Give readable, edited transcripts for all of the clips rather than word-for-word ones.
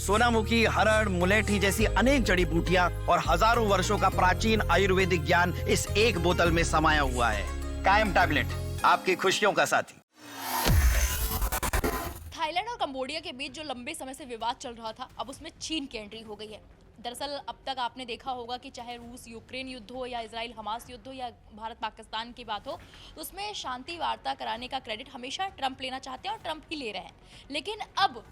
सोनामुखी, हरड़, मुलेठी जैसी अनेक जड़ी बूटियां और हजारों वर्षों का प्राचीन आयुर्वेदिक ज्ञान इस एक बोतल में समाया हुआ है। कायम टैबलेट, आपकी खुशियों का साथी। थाईलैंड और कंबोडिया के बीच जो लंबे समय से विवाद चल रहा था, अब उसमें चीन की एंट्री हो गई है। दरअसल अब तक आपने देखा होगा कि चाहे रूस यूक्रेन युद्ध हो या इजराइल हमास युद्ध हो या भारत पाकिस्तान की बात हो, तो उसमें शांति वार्ता कराने का क्रेडिट हमेशा ट्रंप लेना चाहते हैं और ट्रंप ही ले रहे हैं। लेकिन अब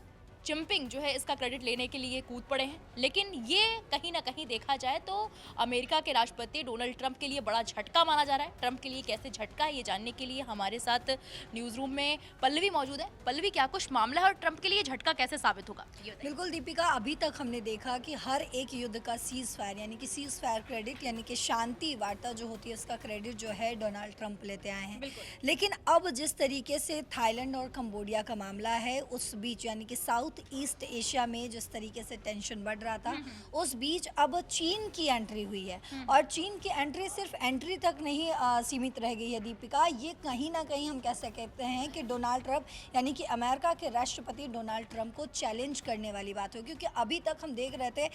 चिनपिंग जो है इसका क्रेडिट लेने के लिए कूद पड़े हैं। लेकिन ये कहीं ना कहीं देखा जाए तो अमेरिका के राष्ट्रपति डोनाल्ड ट्रंप के लिए बड़ा झटका माना जा रहा है। ट्रंप के लिए कैसे झटका है, ये जानने के लिए हमारे साथ न्यूज़ रूम में पल्लवी मौजूद है। पल्लवी, क्या कुछ मामला है और ट्रंप के लिए झटका कैसे साबित होगा? बिल्कुल दीपिका, अभी तक हमने देखा कि हर एक युद्ध का सीज फायर यानी कि सीज फायर क्रेडिट यानी कि शांति वार्ता जो होती है उसका क्रेडिट जो है डोनाल्ड ट्रंप लेते आए हैं। लेकिन अब जिस तरीके से थाईलैंड और कंबोडिया का मामला है, उस बीच यानी कि साउथ ईस्ट एशिया में जिस तरीके से टेंशन बढ़ रहा था, उस बीच अब चीन की एंट्री हुई है। और चीन की एंट्री सिर्फ एंट्री तक नहीं सीमित रह गई है दीपिका। ये कहीं ना कहीं हम कैसे कहते हैं कि डोनाल्ड ट्रंप यानी कि अमेरिका के राष्ट्रपति डोनाल्ड ट्रंप को चैलेंज करने वाली बात हो, क्योंकि अभी तक हम देख रहे थे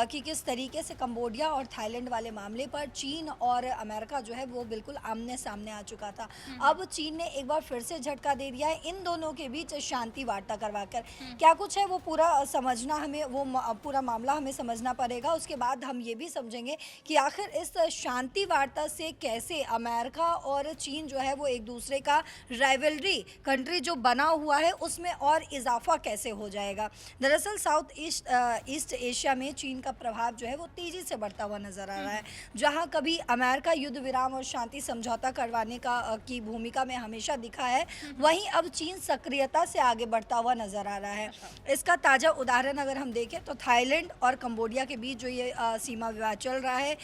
कि किस तरीके से कंबोडिया और थाईलैंड वाले मामले पर चीन और अमेरिका जो है वो बिल्कुल आमने सामने आ चुका था। अब चीन ने एक बार फिर से झटका दे दिया है इन दोनों के बीच शांति वार्ता करवाकर। क्या कुछ है वो पूरा समझना, हमें वो पूरा मामला हमें समझना पड़ेगा। उसके बाद हम ये भी समझेंगे कि आखिर इस शांति वार्ता से कैसे अमेरिका और चीन जो है वो एक दूसरे का राइवलरी कंट्री जो बना हुआ है उसमें और इजाफा कैसे हो जाएगा। दरअसल साउथ ईस्ट एशिया में चीन का प्रभाव जो है वो तेजी से बढ़ता हुआ नजर आ रहा है। जहां कभी अमेरिका युद्ध विराम और शांति समझौता करवाने की भूमिका में हमेशा दिखा है, वहीं अब चीन सक्रियता से आगे बढ़ता हुआ नजर आ रहा है। इसका ताज़ा उदाहरण अगर हम देखें तो थाईलैंड और कंबोडिया के बीच जो ये सीमा विवाद चल रहा है,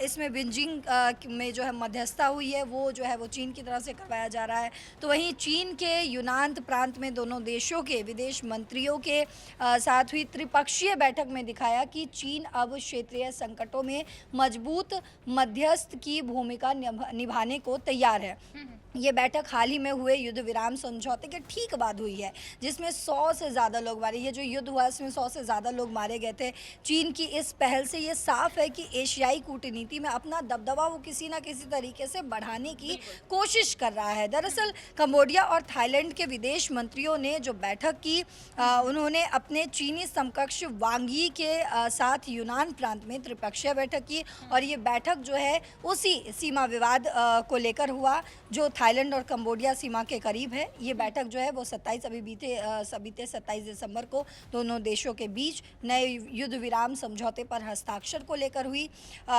इसमें बिजिंग में जो है मध्यस्थता हुई है, वो जो है वो चीन की तरफ से करवाया जा रहा है। तो वहीं चीन के यूनान प्रांत में दोनों देशों के विदेश मंत्रियों के साथ हुई त्रिपक्षीय बैठक में दिखाया कि चीन अब क्षेत्रीय संकटों में मजबूत मध्यस्थ की भूमिका निभाने को तैयार है। ये बैठक हाल ही में हुए युद्ध विराम समझौते के ठीक बाद हुई है, जिसमें 100 से ज़्यादा लोग मारे। ये जो युद्ध हुआ इसमें 100 से ज़्यादा लोग मारे गए थे। चीन की इस पहल से ये साफ है कि एशियाई कूटनीति में अपना दबदबा वो किसी ना किसी तरीके से बढ़ाने की कोशिश कर रहा है। दरअसल कंबोडिया और थाईलैंड के विदेश मंत्रियों ने जो बैठक की, उन्होंने अपने चीनी समकक्ष वांग यी के साथ यूनान प्रांत में त्रिपक्षीय बैठक की। और ये बैठक जो है उसी सीमा विवाद को लेकर हुआ जो थाईलैंड और कंबोडिया सीमा के करीब है। ये बैठक जो है वो 27 दिसंबर को दोनों देशों के बीच नए युद्ध विराम समझौते पर हस्ताक्षर को लेकर हुई।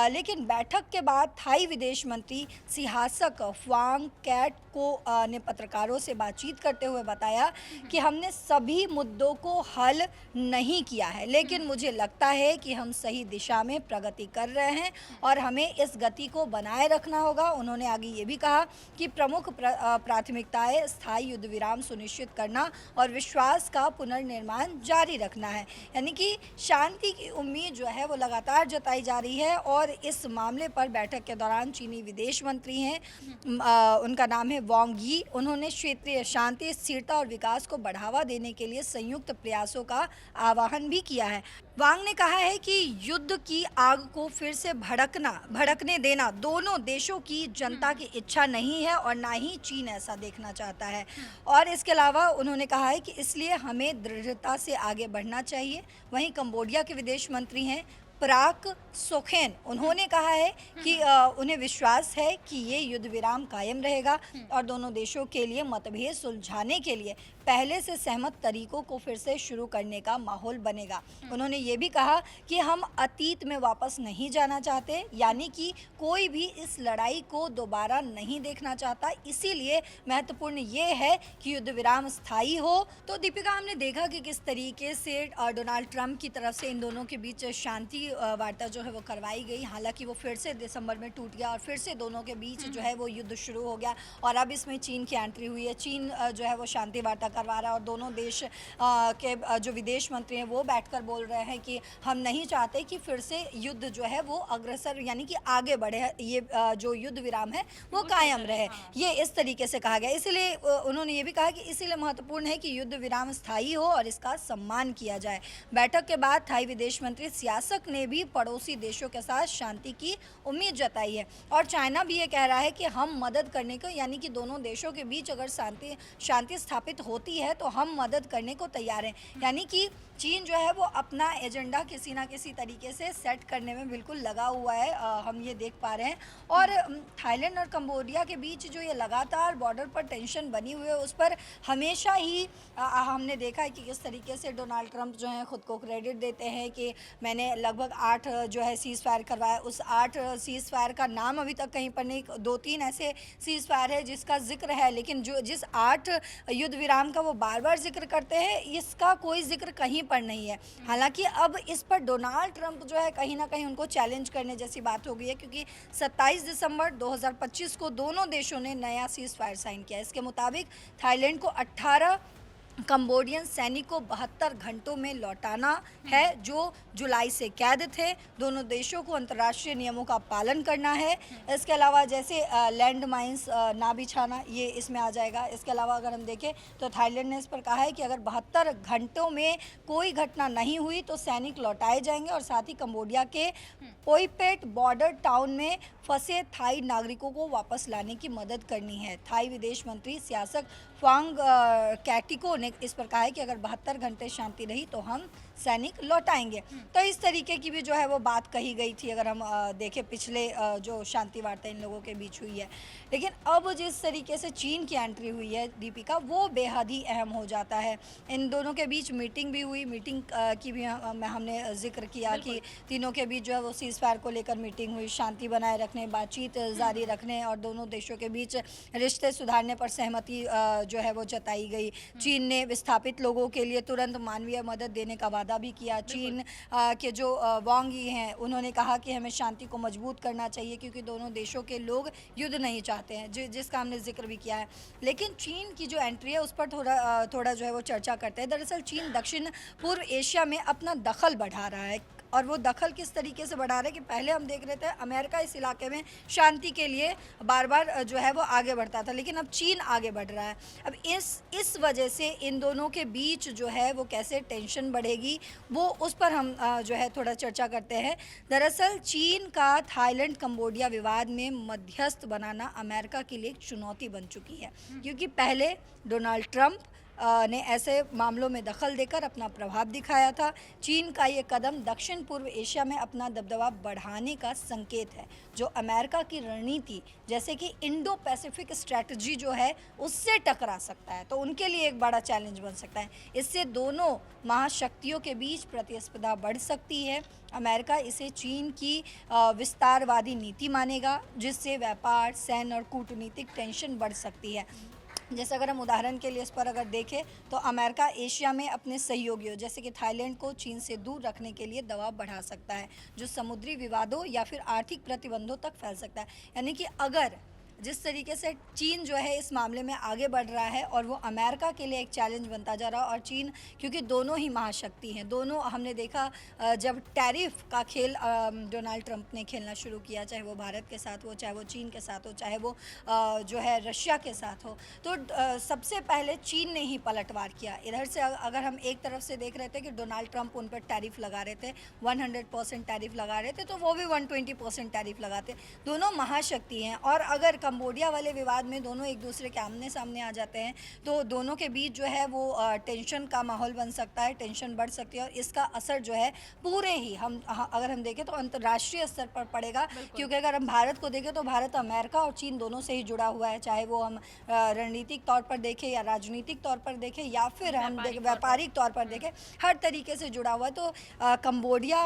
लेकिन बैठक के बाद थाई विदेश मंत्री सिहासक फवांग कैट को ने पत्रकारों से बातचीत करते हुए बताया कि हमने सभी मुद्दों को हल नहीं किया है, लेकिन मुझे लगता है कि हम सही दिशा में प्रगति कर रहे हैं और हमें इस गति को बनाए रखना होगा। उन्होंने आगे ये भी कहा कि प्रमुख प्राथमिकताएं स्थायी युद्ध विराम सुनिश्चित करना और विश्वास का पुनर्निर्माण जारी रखना है। यानी कि शांति की उम्मीद जो है वो लगातार जताई जा रही है। और इस मामले पर बैठक के दौरान चीनी विदेश मंत्री हैं, उनका नाम है वांग यी। उन्होंने क्षेत्रीय शांति, स्थिरता और विकास को बढ़ावा देने के लिए संयुक्त प्रयासों का आह्वान भी किया है। वांग ने कहा है कि युद्ध की आग को फिर से भड़कने देना दोनों देशों की जनता की इच्छा नहीं है और ना ही चीन ऐसा देखना चाहता है। और इसके अलावा उन्होंने कहा है कि इसलिए हमें दृढ़ता से आगे बढ़ना चाहिए। वहीं कंबोडिया के विदेश मंत्री हैं प्राक सोखेन, उन्होंने कहा है कि उन्हें विश्वास है कि ये युद्ध विराम कायम रहेगा और दोनों देशों के लिए मतभेद सुलझाने के लिए पहले से सहमत तरीकों को फिर से शुरू करने का माहौल बनेगा। उन्होंने ये भी कहा कि हम अतीत में वापस नहीं जाना चाहते, यानी कि कोई भी इस लड़ाई को दोबारा नहीं देखना चाहता। इसीलिए महत्वपूर्ण ये है कि युद्ध विराम स्थायी हो। तो दीपिका, हमने देखा कि किस तरीके से डोनाल्ड ट्रंप की तरफ से इन दोनों के बीच शांति वार्ता जो है वो करवाई गई। हालांकि वो फिर से दिसंबर में टूट गया और फिर से दोनों के बीच जो है वो युद्ध शुरू हो गया और अब इसमें चीन की एंट्री हुई है। चीन जो है वो शांति वार्ता करवा रहा है, और दोनों देश के जो विदेश मंत्री हैं वो बैठकर बोल रहे हैं कि हम नहीं चाहते कि फिर से युद्ध जो है वो अग्रसर यानी कि आगे बढ़े, ये जो युद्ध विराम है वो कायम रहे, ये इस तरीके से कहा गया। इसलिए उन्होंने ये भी कहा कि इसीलिए महत्वपूर्ण है कि युद्ध विराम स्थायी हो और इसका सम्मान किया जाए। बैठक के बाद थाई विदेश मंत्री सियासक ने भी पड़ोसी देशों के साथ शांति की उम्मीद जताई है, और चाइना भी ये कह रहा है कि हम मदद करने को, यानी कि दोनों देशों के बीच अगर शांति स्थापित होती है तो हम मदद करने को तैयार हैं। यानी कि चीन जो है वो अपना एजेंडा किसी ना किसी तरीके से सेट करने में बिल्कुल लगा हुआ है, हम ये देख पा रहे हैं। और थाईलैंड और कंबोडिया के बीच जो ये लगातार बॉर्डर पर टेंशन बनी हुई है, उस पर हमेशा ही हमने देखा है कि किस तरीके से डोनाल्ड ट्रंप जो है ख़ुद को क्रेडिट देते हैं कि मैंने लगभग 8 जो है सीज़ फायर करवाया। उस 8 सीज़ फायर का नाम अभी तक कहीं पर नहीं, 2-3 ऐसे सीज़ फायर है जिसका जिक्र है, लेकिन जो जिस 8 युद्ध विराम का वो बार बार जिक्र करते हैं, इसका कोई जिक्र कहीं पर नहीं है। हालांकि अब इस पर डोनाल्ड ट्रंप जो है कहीं ना कहीं उनको चैलेंज करने जैसी बात हो गई है, क्योंकि 27 दिसंबर 2025 को दोनों देशों ने नया सीज़ फायर साइन किया। इसके मुताबिक थाईलैंड को 18 कंबोडियन सैनिक को 72 घंटों में लौटाना है जो जुलाई से कैद थे। दोनों देशों को अंतर्राष्ट्रीय नियमों का पालन करना है। इसके अलावा जैसे लैंड माइंस ना बिछाना, ये इसमें आ जाएगा। इसके अलावा अगर हम देखें तो थाईलैंड ने इस पर कहा है कि अगर 72 घंटों में कोई घटना नहीं हुई तो सैनिक लौटाए जाएंगे, और साथ ही कंबोडिया के पोईपेट बॉर्डर टाउन में फंसे थाई नागरिकों को वापस लाने की मदद करनी है। थाई विदेश मंत्री सियासक फ्वांग कैटिको ने इस पर कहा है कि अगर 72 घंटे शांति रही तो हम सैनिक लौटाएंगे। तो इस तरीके की भी जो है वो बात कही गई थी, अगर हम देखें पिछले जो शांति वार्ता इन लोगों के बीच हुई है। लेकिन अब जिस तरीके से चीन की एंट्री हुई है दीपिका, वो बेहद ही अहम हो जाता है। इन दोनों के बीच मीटिंग भी हुई, मीटिंग की भी हमने जिक्र किया कि तीनों के बीच जो है वो सीज़ फायर को लेकर मीटिंग हुई, शांति बनाए रखने, बातचीत जारी रखने और दोनों देशों के बीच रिश्ते सुधारने पर सहमति जो है वो जताई गई। चीन ने विस्थापित लोगों के लिए तुरंत मानवीय मदद देने का वादा भी किया। चीन के जो वांग यी हैं, उन्होंने कहा कि हमें शांति को मजबूत करना चाहिए क्योंकि दोनों देशों के लोग युद्ध नहीं चाहते हैं, जिसका हमने जिक्र भी किया है। लेकिन चीन की जो एंट्री है उस पर थोड़ा जो है वो चर्चा करते हैं। दरअसल चीन दक्षिण पूर्व एशिया में अपना दखल बढ़ा रहा है, और वो दखल किस तरीके से बढ़ा रहे हैं कि पहले हम देख रहे थे अमेरिका इस इलाके में शांति के लिए बार बार जो है वो आगे बढ़ता था, लेकिन अब चीन आगे बढ़ रहा है। अब इस वजह से इन दोनों के बीच जो है वो कैसे टेंशन बढ़ेगी, वो उस पर हम जो है थोड़ा चर्चा करते हैं। दरअसल चीन का थाईलैंड कंबोडिया विवाद में मध्यस्थ बनाना अमेरिका के लिए एक चुनौती बन चुकी है, क्योंकि पहले डोनाल्ड ट्रंप ने ऐसे मामलों में दखल देकर अपना प्रभाव दिखाया था। चीन का ये कदम दक्षिण पूर्व एशिया में अपना दबदबा बढ़ाने का संकेत है, जो अमेरिका की रणनीति जैसे कि इंडो पैसिफिक स्ट्रैटेजी जो है उससे टकरा सकता है, तो उनके लिए एक बड़ा चैलेंज बन सकता है। इससे दोनों महाशक्तियों के बीच प्रतिस्पर्धा बढ़ सकती है। अमेरिका इसे चीन की विस्तारवादी नीति मानेगा, जिससे व्यापार, सैन्य और कूटनीतिक टेंशन बढ़ सकती है। जैसे अगर हम उदाहरण के लिए इस पर अगर देखें तो अमेरिका एशिया में अपने सहयोगियों जैसे कि थाईलैंड को चीन से दूर रखने के लिए दबाव बढ़ा सकता है, जो समुद्री विवादों या फिर आर्थिक प्रतिबंधों तक फैल सकता है। यानी कि अगर जिस तरीके से चीन जो है इस मामले में आगे बढ़ रहा है और वो अमेरिका के लिए एक चैलेंज बनता जा रहा है, और चीन क्योंकि दोनों ही महाशक्ति हैं, दोनों हमने देखा जब टैरिफ का खेल डोनाल्ड ट्रंप ने खेलना शुरू किया, चाहे वो भारत के साथ हो, चाहे वो चीन के साथ हो, चाहे वो जो है रशिया के साथ हो, तो सबसे पहले चीन ने ही पलटवार किया। इधर से अगर हम एक तरफ से देख रहे थे कि डोनाल्ड ट्रंप उन पर टैरिफ लगा रहे थे, 100% टैरिफ लगा रहे थे, तो वो भी 120% टैरिफ लगाते। दोनों महाशक्ति हैं, और अगर कंबोडिया वाले विवाद में दोनों एक दूसरे के आमने सामने आ जाते हैं तो दोनों के बीच जो है वो टेंशन का माहौल बन सकता है, टेंशन बढ़ सकती है, और इसका असर जो है पूरे ही अगर हम देखें तो अंतर्राष्ट्रीय स्तर पर पड़ेगा। क्योंकि अगर हम भारत को देखें तो भारत अमेरिका और चीन दोनों से ही जुड़ा हुआ है, चाहे वो हम रणनीतिक तौर पर देखें या राजनीतिक तौर पर देखें या फिर हम व्यापारिक तौर पर देखें, हर तरीके से जुड़ा हुआ है। तो कंबोडिया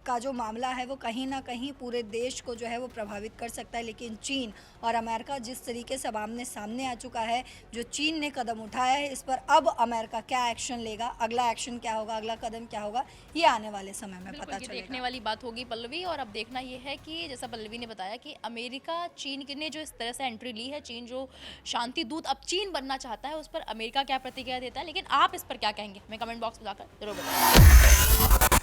का जो मामला है वो कहीं ना कहीं पूरे देश को जो है वो प्रभावित कर सकता है, लेकिन चीन और अमेरिका जिस तरीके से अब आमने सामने आ चुका है, जो चीन ने कदम उठाया है, इस पर अब अमेरिका क्या एक्शन लेगा, अगला एक्शन क्या होगा, अगला कदम क्या होगा, ये आने वाले समय में बिल्कुल, पता ये चलेगा। देखने वाली बात होगी पल्लवी। और अब देखना ये है कि जैसा पल्लवी ने बताया कि अमेरिका चीन ने जो इस तरह से एंट्री ली है, चीन जो शांति दूत अब चीन बनना चाहता है, उस पर अमेरिका क्या प्रतिक्रिया देता है। लेकिन आप इस पर क्या कहेंगे, हमें कमेंट बॉक्स में जाकर जरूर बताएं।